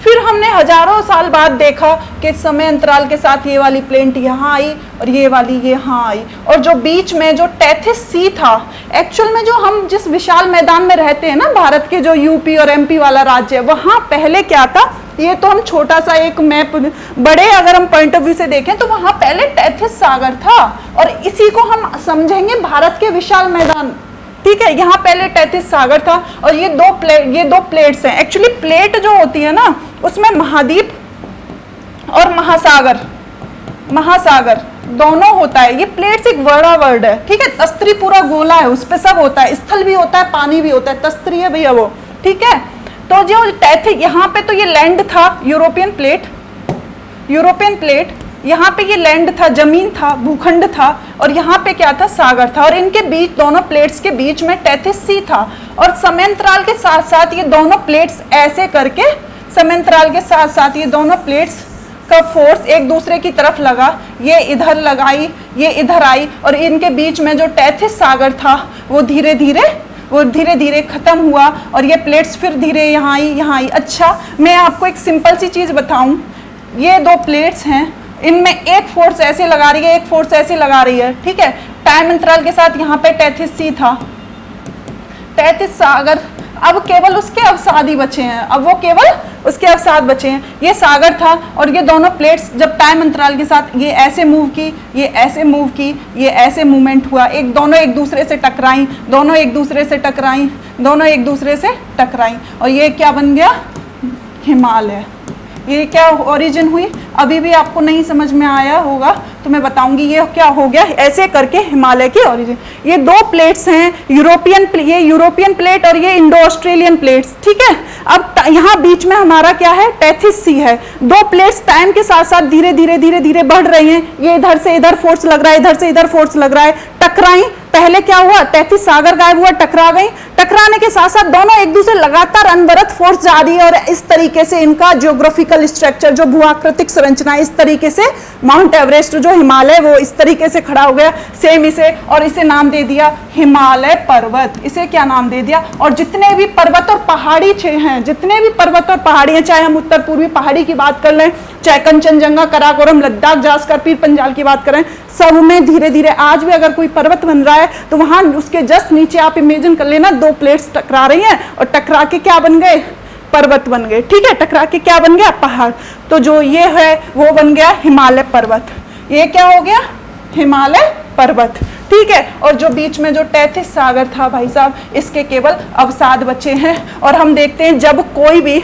फिर हमने हजारों साल बाद देखा कि समय अंतराल के साथ ये वाली प्लेट यहाँ आई और ये वाली यहाँ आई, और जो बीच में जो टेथिस सी था, एक्चुअल में जो हम जिस विशाल मैदान में रहते हैं ना, भारत के जो यूपी और एमपी वाला राज्य है, वहाँ पहले क्या था, ये तो हम छोटा सा एक मैप, बड़े अगर हम पॉइंट ऑफ व्यू से देखें तो वहाँ पहले टेथिस सागर था, और इसी को हम समझेंगे भारत के विशाल मैदान, ठीक है, यहाँ पहले टेथिस सागर था, और ये दो प्लेट्स हैं। एक्चुअली प्लेट जो होती है ना, उसमें महाद्वीप और महासागर दोनों होता है, ये प्लेट्स एक बड़ा वर्ड है, ठीक है, तस्त्री पूरा गोला है, उस पर सब होता है, स्थल भी होता है, पानी भी होता है, तस्त्री है भैया वो, ठीक है। तो जो टेथिस, यहाँ पे तो ये लैंड था, यूरोपियन प्लेट, यहाँ पे ये लैंड था, जमीन था, भूखंड था, और यहाँ पे क्या था, सागर था, और इनके बीच, दोनों प्लेट्स के बीच में टेथिस सी था, और समयांतराल के साथ साथ ये दोनों प्लेट्स ऐसे करके, समयांतराल के साथ साथ ये दोनों प्लेट्स का फोर्स एक दूसरे की तरफ लगा, ये इधर लगाई, ये इधर आई, और इनके बीच में जो टेथिस सागर था वो धीरे धीरे खत्म हुआ, और ये प्लेट्स फिर धीरे यहाँ आई। अच्छा, मैं आपको एक सिंपल सी चीज बताऊं, ये दो प्लेट्स हैं, इनमें एक फोर्स ऐसे लगा रही है, एक फोर्स ऐसे लगा रही है, ठीक है, टाइम अंतराल के साथ यहाँ पे टेथिस सी था, टेथिस सागर, अब केवल उसके अवसाद ही बचे हैं, अब वो केवल उसके अवसाद बचे हैं, ये सागर था, और ये दोनों प्लेट्स जब टाइम अंतराल के साथ ये ऐसे मूव की, ये ऐसे मूव की, ये ऐसे मूवमेंट हुआ, दोनों एक दूसरे से टकराई, दोनों एक दूसरे से टकराई, और ये क्या बन गया, हिमालय। ये क्या ओरिजिन हुई, अभी भी आपको नहीं समझ में आया होगा तो मैं बताऊंगी ये क्या हो गया, ऐसे करके हिमालय की ओरिजिन। ये दो प्लेट्स हैं, यूरोपियन प्लेट और ये इंडो ऑस्ट्रेलियन प्लेट्स, ठीक है। अब यहाँ बीच में हमारा क्या है, टेथिस सी है, दो प्लेट्स टाइम के साथ साथ धीरे धीरे बढ़ रही हैं, ये इधर से इधर फोर्स लग रहा है, इधर से इधर फोर्स लग रहा है, टकराई, पहले क्या हुआ, टेथिस सागर गायब हुआ, टकरा गई, टकराने के साथ साथ दोनों एक दूसरे लगातार अनवरत फोर्स जारी है, और इस तरीके से इनका ज्योग्राफिकल स्ट्रक्चर, जो भूआकृतिक संरचना, इस तरीके से माउंट एवरेस्ट जो हिमालय वो इस तरीके से खड़ा हो गया, सेम इसे, और इसे नाम दे दिया हिमालय पर्वत। इसे क्या नाम दे दिया, और जितने भी पर्वत और पहाड़ी हैं, जितने भी पर्वत और पहाड़ी हैं, चाहे हम उत्तर पूर्वी पहाड़ी की बात कर लें, चाहे कंचनजंगा, कराकोरम, लद्दाख, जास्कर, पीर पंजाल की बात करें, सब में धीरे धीरे आज भी अगर कोई पर्वत बन रहा है तो वहां उसके जस्ट नीचे आप इमेजिन कर लेना, दो प्लेट्स टकरा रही हैं, और टकरा के क्या बन गए, पर्वत बन गए, ठीक है, टकरा के क्या बन गया, पहाड़। तो जो ये है वो बन गया हिमालय पर्वत, ये क्या हो गया, हिमालय पर्वत, ठीक है। और जो बीच में जो टेथिस सागर था भाई साहब, इसके केवल अवसाद बचे हैं, और हम देखते हैं जब कोई भी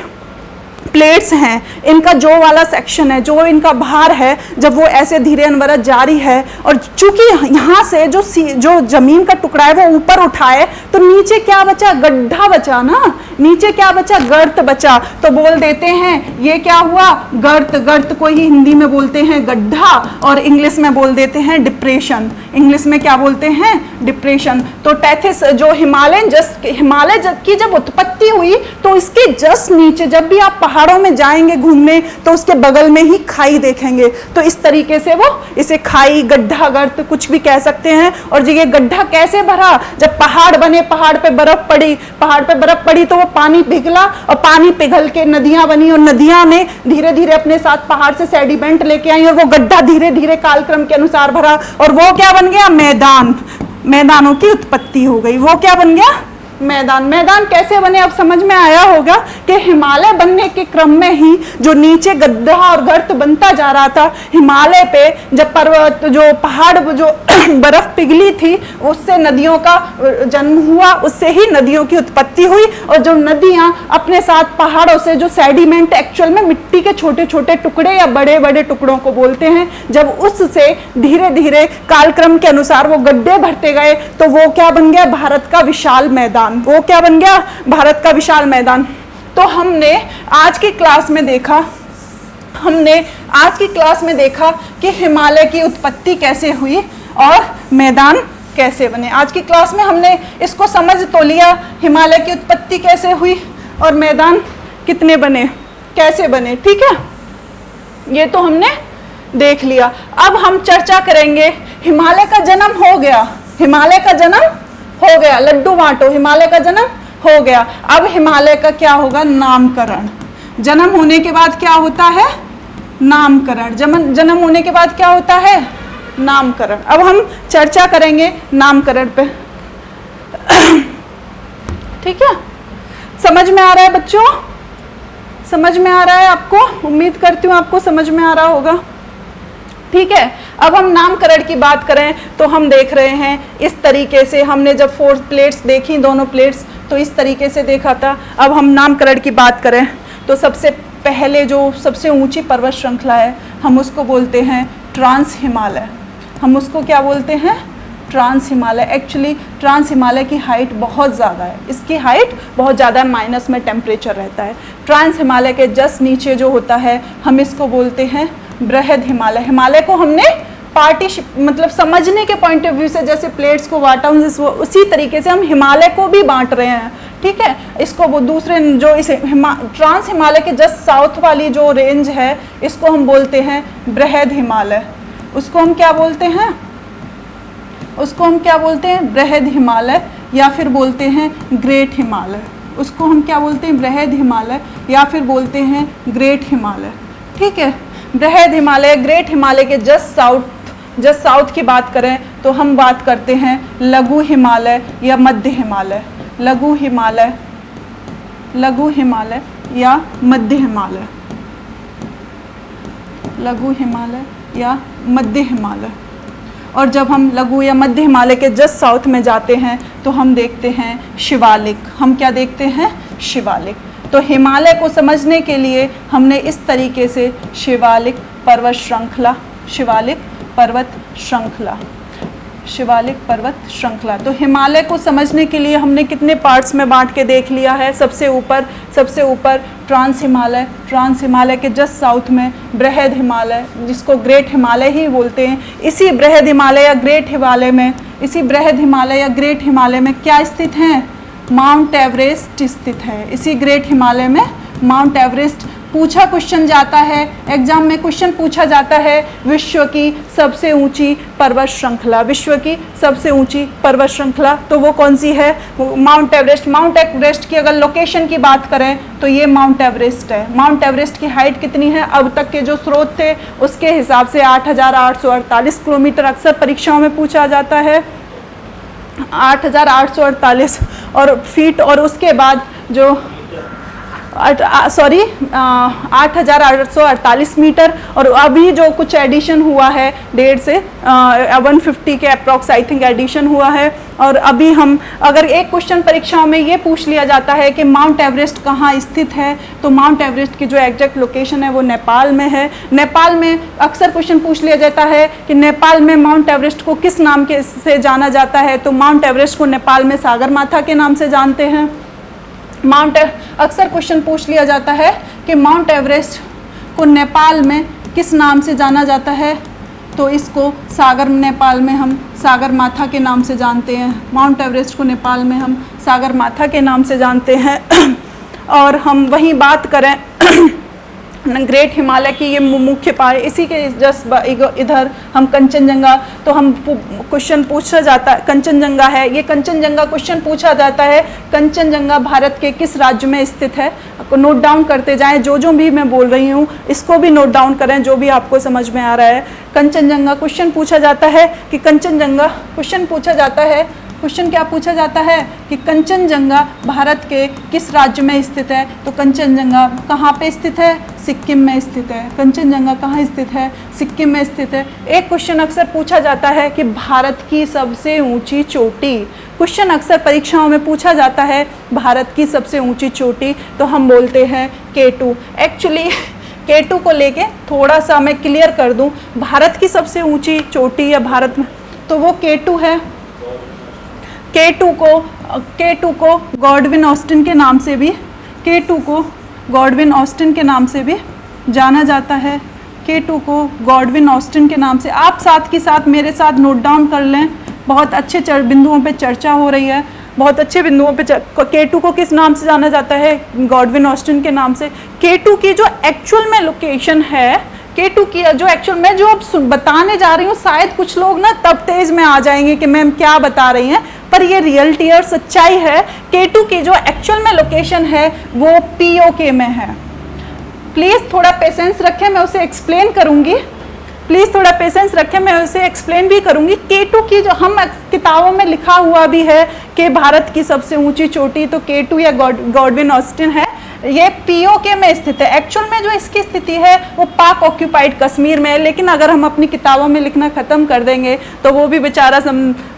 प्लेट्स हैं, इनका जो वाला सेक्शन है, जो इनका भार है, जब वो ऐसे धीरे अनवरत जारी है, और चूंकि यहाँ से जो जमीन का टुकड़ा है वो ऊपर उठाए, तो नीचे क्या बचा, गड्ढा बचा ना, नीचे क्या बचा, गर्त बचा, तो बोल देते हैं ये क्या हुआ, गर्त को ही हिंदी में बोलते हैं गड्ढा, और इंग्लिश में बोल देते हैं डिप्रेशन, इंग्लिश में क्या बोलते हैं, डिप्रेशन। तो टेथिस जो हिमालय की जब उत्पत्ति हुई, तो इसके जस्ट नीचे, जब भी आप पहाड़ों में जाएंगे घूमने तो उसके बगल में ही खाई देखेंगे, तो इस तरीके से वो इसे खाई, गड्ढा, गर्त कुछ भी कह सकते हैं। और ये गड्ढा कैसे भरा, जब पहाड़ बने, पहाड़ पे बर्फ पड़ी तो वो पानी पिघला और पानी पिघल के नदियां बनी और नदियां ने धीरे धीरे अपने साथ पहाड़ से सेडिमेंट लेके आई और वो गड्ढा धीरे धीरे कालक्रम के अनुसार भरा और वो क्या बन गया, मैदान। मैदानों की उत्पत्ति हो गई। वो क्या बन गया, मैदान। मैदान कैसे बने, अब समझ में आया होगा कि हिमालय बनने के क्रम में ही जो नीचे गड्ढा और गर्त बनता जा रहा था, हिमालय पे जब पर्वत, जो पहाड़, जो बर्फ पिघली थी, उससे नदियों का जन्म हुआ, उससे ही नदियों की उत्पत्ति हुई। और जो नदियां अपने साथ पहाड़ों से जो सेडिमेंट, एक्चुअल में मिट्टी के छोटे छोटे टुकड़े या बड़े बड़े टुकड़ों को बोलते हैं, जब उससे धीरे धीरे कालक्रम के अनुसार वो गड्ढे भरते गए तो वो क्या बन गया, भारत का विशाल मैदान। वो क्या बन गया, भारत का विशाल मैदान। तो हमने आज की क्लास में देखा कि हिमालय की उत्पत्ति कैसे हुई और मैदान कैसे बने। आज की क्लास में हमने इसको समझ तो लिया, हिमालय की उत्पत्ति कैसे हुई और मैदान कितने बने, कैसे बने, ठीक है, ये तो हमने देख लिया। अब हम चर्चा करेंगे, हिमालय का जन्म हो गया, हिमालय का जन्म हो गया, लड्डू बांटो, हिमालय का जन्म हो गया। अब हिमालय का क्या होगा, नामकरण। जन्म होने के बाद क्या होता है, नामकरण। जन्म होने के बाद क्या होता है, नामकरण। अब हम चर्चा करेंगे नामकरण पे, ठीक है। समझ में आ रहा है बच्चों, समझ में आ रहा है आपको, उम्मीद करती हूँ आपको समझ में आ रहा होगा, ठीक है। अब हम नामकरण की बात करें तो हम देख रहे हैं इस तरीके से, हमने जब 4 प्लेट्स देखी, दोनों प्लेट्स, तो इस तरीके से देखा था। अब हम नामकरण की बात करें तो सबसे पहले जो सबसे ऊंची पर्वत श्रृंखला है, हम उसको बोलते हैं ट्रांस हिमालय। हम उसको क्या बोलते हैं, trans Himalaya. Actually trans Himalaya की हाइट बहुत ज़्यादा है, इसकी हाइट बहुत ज़्यादा है, माइनस में टेम्परेचर रहता है। ट्रांस हिमालय के जस्ट नीचे जो होता है, हम इसको बोलते हैं बृहद हिमालय। हिमालय को हमने मतलब समझने के पॉइंट ऑफ व्यू से जैसे प्लेट्स को बांटा उसी तरीके से हम हिमालय को भी बांट रहे हैं, ठीक है। इसको वो दूसरे जो इस ट्रांस हिमालय के जस्ट साउथ वाली जो रेंज है, इसको हम बोलते हैं बृहद हिमालय। उसको हम क्या बोलते हैं, उसको हम क्या बोलते हैं, बृहद हिमालय, या फिर बोलते हैं ग्रेट हिमालय। उसको हम क्या बोलते हैं, बृहद हिमालय, या फिर बोलते हैं ग्रेट हिमालय, ठीक है। बृहद हिमालय, ग्रेट हिमालय के जस्ट साउथ की बात करें तो हम बात करते हैं लघु हिमालय या मध्य हिमालय। लघु हिमालय या मध्य हिमालय, लघु हिमालय या मध्य हिमालय। और जब हम लघु या मध्य हिमालय के जस्ट साउथ में जाते हैं तो हम देखते हैं शिवालिक। हम क्या देखते हैं, शिवालिक। तो हिमालय को समझने के लिए हमने इस तरीके से शिवालिक पर्वत श्रृंखला। तो हिमालय को समझने के लिए हमने कितने पार्ट्स में बांट के देख लिया है। सबसे ऊपर ट्रांस हिमालय के जस्ट साउथ में बृहद हिमालय, जिसको ग्रेट हिमालय ही बोलते हैं। इसी बृहद हिमालय या ग्रेट हिमालय में क्या स्थित है, माउंट एवरेस्ट स्थित है। इसी ग्रेट हिमालय में माउंट एवरेस्ट पूछा क्वेश्चन जाता है, एग्जाम में क्वेश्चन पूछा जाता है, विश्व की सबसे ऊंची पर्वत श्रृंखला, विश्व की सबसे ऊंची पर्वत श्रृंखला तो वो कौन सी है, माउंट एवरेस्ट। माउंट एवरेस्ट की अगर लोकेशन की बात करें तो ये माउंट एवरेस्ट है। माउंट एवरेस्ट की हाइट कितनी है, अब तक के जो स्रोत थे उसके हिसाब से 8,848 किलोमीटर, अक्सर परीक्षाओं में पूछा जाता है 8,848 और फीट, और उसके बाद जो 8,848 मीटर, और अभी जो कुछ एडिशन हुआ है 1.5 से 150 के अप्रॉक्स आई थिंक एडिशन हुआ है। और अभी हम अगर एक क्वेश्चन परीक्षाओं में ये पूछ लिया जाता है कि माउंट एवरेस्ट कहाँ स्थित है, तो माउंट एवरेस्ट की जो एग्जैक्ट लोकेशन है वो नेपाल में है। नेपाल में अक्सर क्वेश्चन पूछ लिया जाता है कि नेपाल में माउंट एवरेस्ट को किस नाम के से जाना जाता है, तो माउंट एवरेस्ट को नेपाल में सागरमाथा के नाम से जानते हैं। अक्सर क्वेश्चन पूछ लिया जाता है कि माउंट एवरेस्ट को नेपाल में किस नाम से जाना जाता है, तो इसको नेपाल में हम सागरमाथा के नाम से जानते हैं। माउंट एवरेस्ट को नेपाल में हम सागरमाथा के नाम से जानते हैं। और हम वहीं बात करें ग्रेट हिमालय की, ये मुख्य पहाड़, इसी के जस्ट इधर हम कंचनजंगा, तो हम क्वेश्चन पूछा जाता है कंचनजंगा है, ये कंचनजंगा क्वेश्चन पूछा जाता है कंचनजंगा भारत के किस राज्य में स्थित है। नोट डाउन करते जाएं, जो भी मैं बोल रही हूँ इसको भी नोट डाउन करें, जो भी आपको समझ में आ रहा है। कंचनजंगा क्वेश्चन पूछा जाता है कि कंचनजंगा क्वेश्चन पूछा जाता है, क्वेश्चन क्या पूछा जाता है कि कंचनजंगा भारत के किस राज्य में स्थित है। तो कंचनजंगा कहाँ पे स्थित है? सिक्किम में स्थित है। कंचनजंगा कहाँ स्थित है? सिक्किम में स्थित है। एक क्वेश्चन अक्सर पूछा जाता है कि भारत की सबसे ऊंची चोटी, क्वेश्चन अक्सर परीक्षाओं में पूछा जाता है भारत की सबसे ऊंची चोटी, तो हम बोलते हैं K2। एक्चुअली K2 को लेके थोड़ा सा मैं क्लियर कर दूं, भारत की सबसे ऊंची चोटी या भारत में, तो वो K2 है। K2 को गॉडविन ऑस्टिन के नाम से भी, K2 को गॉडविन ऑस्टिन के नाम से भी जाना जाता है। K2 को गॉडविन ऑस्टिन के नाम से, आप साथ के साथ मेरे साथ नोट डाउन कर लें, बहुत अच्छे बिंदुओं पे चर्चा हो रही है, बहुत अच्छे बिंदुओं पे K2 को किस नाम से जाना जाता है? गॉडविन ऑस्टिन के नाम से। K2 की जो एक्चुअल में लोकेशन है, K2 की जो एक्चुअल मैं जो अब बताने जा रही हूँ, शायद कुछ लोग ना तब तेज में आ जाएंगे कि मैम क्या बता रही हैं, पर ये रियलिटी और सच्चाई है। K2 की जो एक्चुअल में लोकेशन है वो POK में है। प्लीज़ थोड़ा पेशेंस रखें, मैं उसे एक्सप्लेन करूँगी। प्लीज़ थोड़ा पेशेंस रखें, मैं उसे एक्सप्लेन भी करूँगी। K2 की जो हम किताबों में लिखा हुआ भी है कि भारत की सबसे ऊंची चोटी, तो K2 या गॉडविन ऑस्टिन है, ये POK में स्थित है। एक्चुअल में जो इसकी स्थिति है वो पाक ऑक्यूपाइड कश्मीर में है, लेकिन अगर हम अपनी किताबों में लिखना ख़त्म कर देंगे तो वो भी बेचारा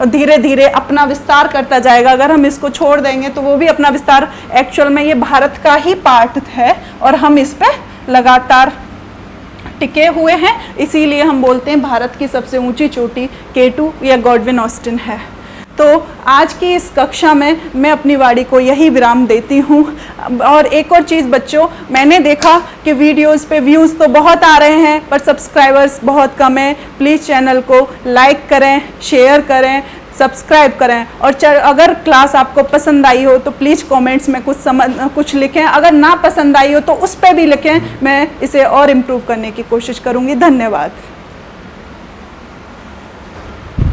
धीरे धीरे अपना विस्तार करता जाएगा। अगर हम इसको छोड़ देंगे तो वो भी अपना विस्तार, एक्चुअल में ये भारत का ही पार्ट है और हम इस पर लगातार टिके हुए हैं, इसीलिए हम बोलते हैं भारत की सबसे ऊंची चोटी K2 या गॉडविन ऑस्टिन है। तो आज की इस कक्षा में मैं अपनी वाणी को यही विराम देती हूँ। और एक और चीज़ बच्चों, मैंने देखा कि वीडियोस पे व्यूज़ तो बहुत आ रहे हैं पर सब्सक्राइबर्स बहुत कम है। प्लीज़ चैनल को लाइक करें, शेयर करें, सब्सक्राइब करें, और अगर क्लास आपको पसंद आई हो तो प्लीज़ कमेंट्स में कुछ लिखें। अगर ना पसंद आई हो तो उस पर भी लिखें, मैं इसे और इम्प्रूव करने की कोशिश करूँगी। धन्यवाद।